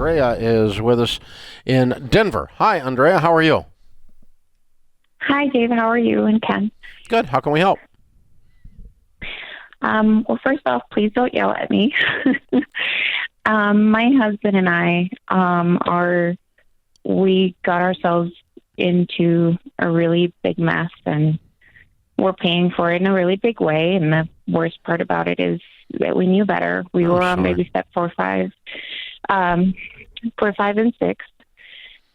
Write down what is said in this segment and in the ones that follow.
Andrea is with us in Denver. Hi, Andrea. How are you? Hi, Dave. How are you and Ken? Good. How can we help? Well, first off, please don't yell at me. My husband and I we got ourselves into a really big mess, and we're paying for it in a really big way. And the worst part about it is that we knew better. We were on baby step 4, 5, 4, 5, and 6.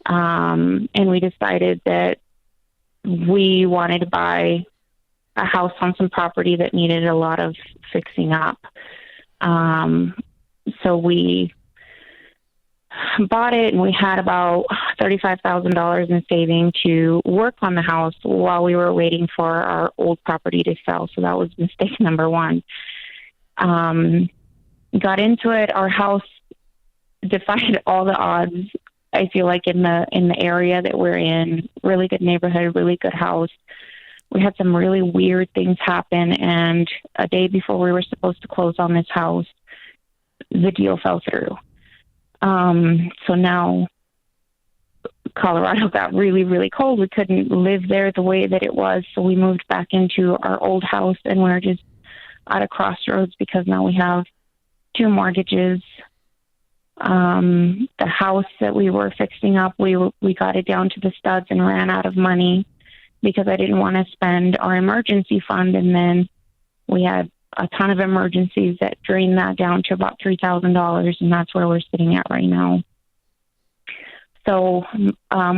And we decided that we wanted to buy a house on some property that needed a lot of fixing up. So we bought it, and we had about $35,000 in saving to work on the house while we were waiting for our old property to sell. So that was mistake number one. Got into it. Our house defied all the odds. I feel like in the area that we're in, really good neighborhood, really good house. We had some really weird things happen, and a day before we were supposed to close on this house, the deal fell through. So now Colorado got really, really cold. We couldn't live there the way that it was, so we moved back into our old house, and we're just at a crossroads because now we have 2 mortgages. The house that we were fixing up, we got it down to the studs and ran out of money because I didn't want to spend our emergency fund. And then we had a ton of emergencies that drained that down to about $3,000. And that's where we're sitting at right now. So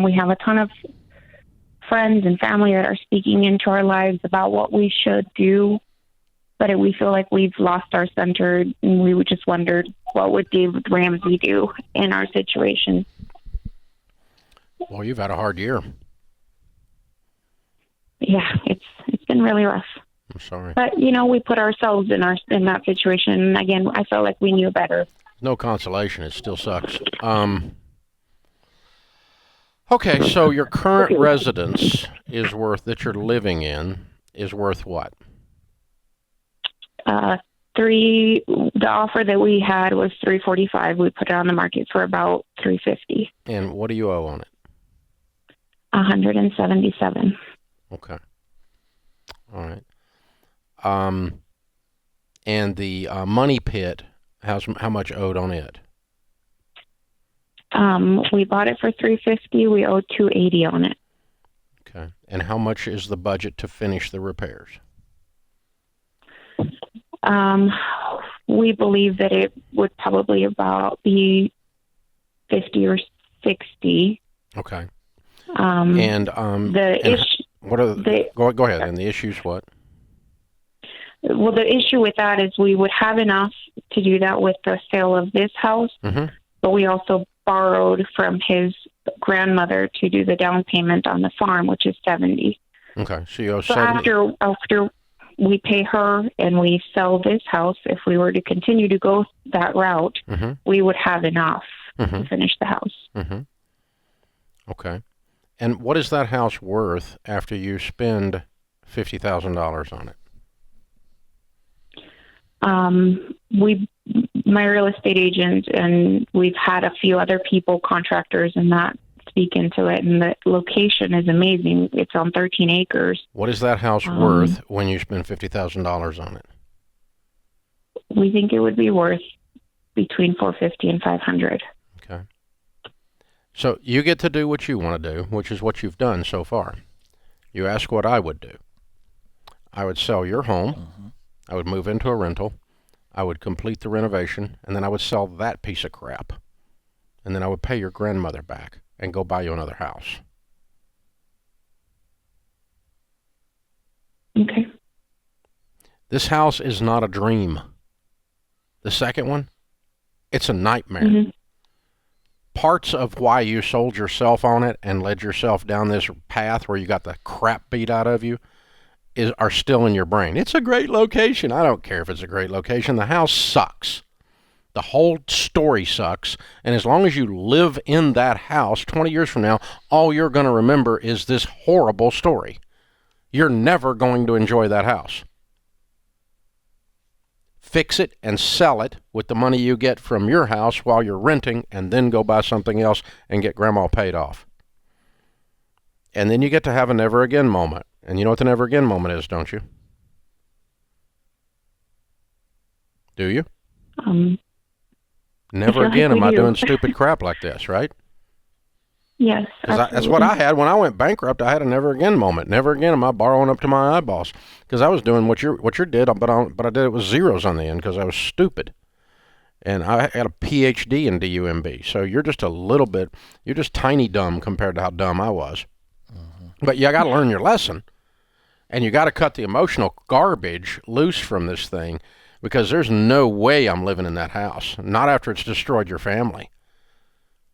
we have a ton of friends and family that are speaking into our lives about what we should do. But we feel like we've lost our center, and we just wondered, what would David Ramsey do in our situation? Well, you've had a hard year. Yeah, it's been really rough. I'm sorry. But, we put ourselves in that situation. And again, I felt like we knew better. No consolation. It still sucks. Okay, so your current residence that you're living in is worth what? The offer that we had was $345. We put it on the market for about $350. And what do you owe on it? $177. Okay. All right. And the money pit, how much owed on it? We bought it for $350. We owe $280 on it. Okay. And how much is the budget to finish the repairs? We believe that it would probably about be 50 or 60. Okay. Go ahead. And the issue's what? Well, the issue with that is we would have enough to do that with the sale of this house, but we also borrowed from his grandmother to do the down payment on the farm, which is $70. Okay, so you owe So $70. after we pay her and we sell this house, if we were to continue to go that route, we would have enough to finish the house. Okay. And what is that house worth after you spend $50,000 on it? My real estate agent, and we've had a few other people, contractors, and that speak into it. And the location is amazing. It's on 13 acres. What is that house worth when you spend $50,000 on it? We think it would be worth between $450 and $500. Okay. So you get to do what you want to do, which is what you've done so far. You ask what I would do. I would sell your home. I would move into a rental. I would complete the renovation, and then I would sell that piece of crap. And then I would pay your grandmother back and go buy you another house. Okay. This house is not a dream. The second one, it's a nightmare. Parts of why you sold yourself on it and led yourself down this path where you got the crap beat out of you are still in your brain. It's a great location. I don't care if it's a great location. The house sucks. The whole story sucks. And as long as you live in that house 20 years from now, all you're going to remember is this horrible story. You're never going to enjoy that house. fix it and sell it with the money you get from your house while you're renting, and then go buy something else and get grandma paid off. And then you get to have a never again moment. And you know what the never again moment is, don't you? Do you? Never again am I doing stupid crap like this, right? Yes. That's what I had when I went bankrupt. I had a never again moment. Never again am I borrowing up to my eyeballs, because I was doing what you did, but I did it with zeros on the end because I was stupid. And I had a PhD in DUMB, so you're just tiny dumb compared to how dumb I was. But you got to learn your lesson, and you got to cut the emotional garbage loose from this thing, because there's no way I'm living in that house, not after it's destroyed your family.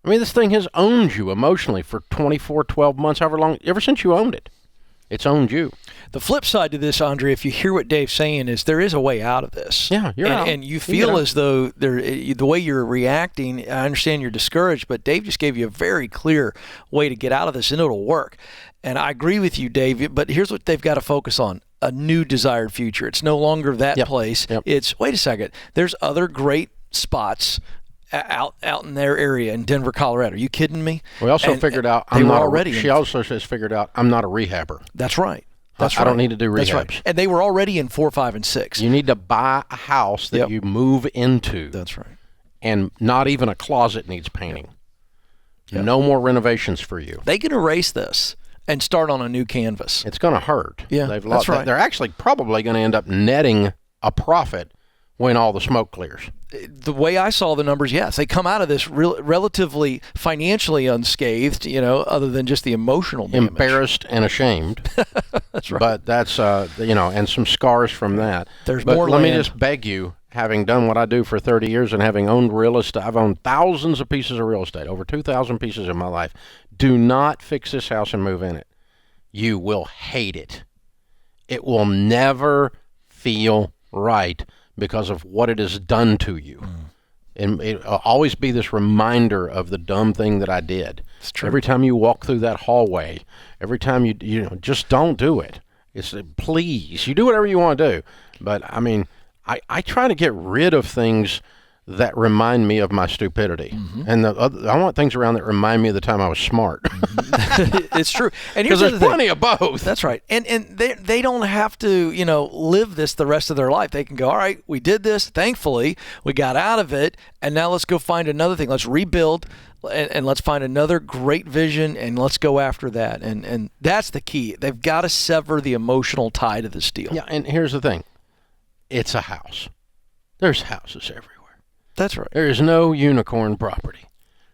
I mean, this thing has owned you emotionally for 24, 12 months, however long, ever since you owned it. It's owned you. The flip side to this, Andre, if you hear what Dave's saying, is there is a way out of this. Yeah, you're out. And you feel as though the way you're reacting, I understand you're discouraged, but Dave just gave you a very clear way to get out of this, and it'll work. And I agree with you, Dave, but here's what they've got to focus on. A new desired future. It's no longer that place. Yep. It's, wait a second, there's other great spots out in their area in Denver, Colorado. Are you kidding me? We also figured out she also has figured out I'm not a rehabber. That's right. I don't need to do rehabs. That's right. And they were already in 4, 5, and 6. You need to buy a house that you move into. That's right. And not even a closet needs painting. Yep. No more renovations for you. They can erase this and start on a new canvas. It's going to hurt. Yeah, that's right. They're actually probably going to end up netting a profit when all the smoke clears. The way I saw the numbers, yes, they come out of this relatively financially unscathed, other than just the emotional damage. Embarrassed and ashamed. That's right. But that's, and some scars from that. There's but more let land. me just beg you, having done what I do for 30 years and having owned real estate, I've owned thousands of pieces of real estate, over 2,000 pieces in my life. Do not fix this house and move in it. You will hate it. It will never feel right because of what it has done to you. And it'll always be this reminder of the dumb thing that I did. It's true. Every time you walk through that hallway, every time you just don't do it. Please, you do whatever you want to do. But I mean, I try to get rid of things that remind me of my stupidity. And I want things around that remind me of the time I was smart. It's true. And here's there's plenty of both. That's right. And they don't have to, live this the rest of their life. They can go, all right, we did this. Thankfully, we got out of it. And now let's go find another thing. Let's rebuild and let's find another great vision, and let's go after that. And that's the key. They've got to sever the emotional tie to this deal. Yeah, and here's the thing. It's a house. There's houses everywhere. That's right. There is no unicorn property.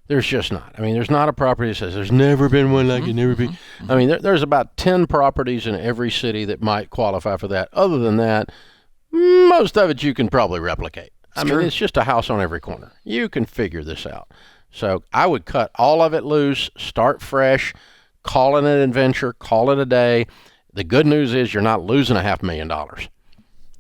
There's just not. I mean, there's not a property that says there's never been one like it, never be. I mean, there's about 10 properties in every city that might qualify for that. Other than that, most of it you can probably replicate. It's just a house on every corner. You can figure this out. So I would cut all of it loose, start fresh, call it an adventure, call it a day. The good news is you're not losing $500,000.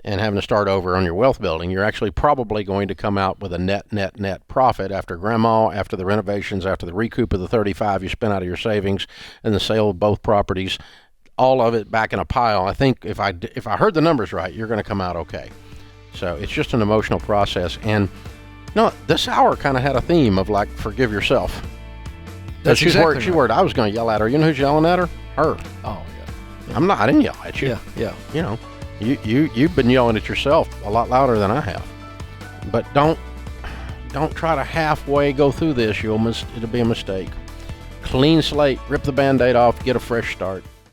And having to start over on your wealth building. You're actually probably going to come out with a net profit after grandma, after the renovations, after the recoup of the 35 you spent out of your savings, and the sale of both properties, all of it back in a pile. I think if I heard the numbers right, you're going to come out okay. So it's just an emotional process. And this hour kind of had a theme of like, forgive yourself. That's exactly She worried I was going to yell at her. You know who's yelling at her? Her. Oh, yeah. I didn't yell at you. Yeah. You've been yelling at yourself a lot louder than I have. But don't try to halfway go through this. It'll be a mistake. Clean slate, rip the Band-Aid off, get a fresh start.